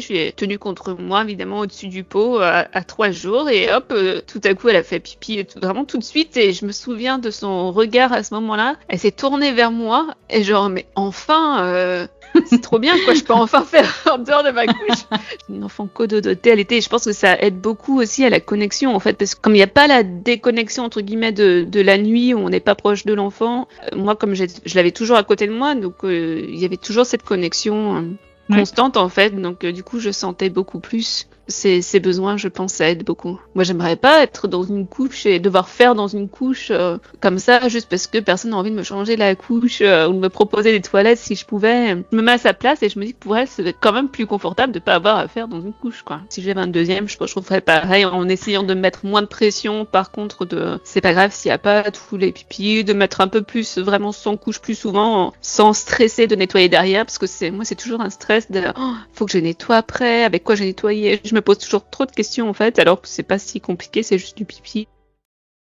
je lui ai tenu contre moi, évidemment, au-dessus du pot à 3 jours. Et hop, tout à coup, elle a fait pipi vraiment tout de suite. Et je me souviens de son regard à ce moment-là. Elle s'est tournée vers moi et genre, mais enfin, c'est trop bien, quoi. Je peux enfin faire en dehors de ma couche. Une enfant cododotée, elle était. Et je pense que ça aide beaucoup aussi à la connexion, en fait, parce que comme il n'y a pas la déconnexion entre guillemets de la nuit où on n'est pas proche de l'enfant, moi, comme je l'avais toujours à côté de moi, donc il y avait toujours cette connexion constante, en fait. Donc du coup, je sentais beaucoup plus ces besoins, je pense, ça aide beaucoup. Moi, j'aimerais pas être dans une couche et devoir faire dans une couche comme ça, juste parce que personne n'a envie de me changer la couche ou de me proposer des toilettes si je pouvais. Je me mets à sa place et je me dis que pour elle, c'est quand même plus confortable de pas avoir à faire dans une couche, quoi. Si j'avais un deuxième, je ferais pareil en essayant de mettre moins de pression. Par contre, c'est pas grave s'il y a pas tous les pipis, de mettre un peu plus vraiment sans couche plus souvent, sans stresser de nettoyer derrière, parce que c'est toujours un stress de faut que je nettoie après, avec quoi j'ai nettoyé. Je me pose toujours trop de questions en fait, alors que c'est pas si compliqué, c'est juste du pipi.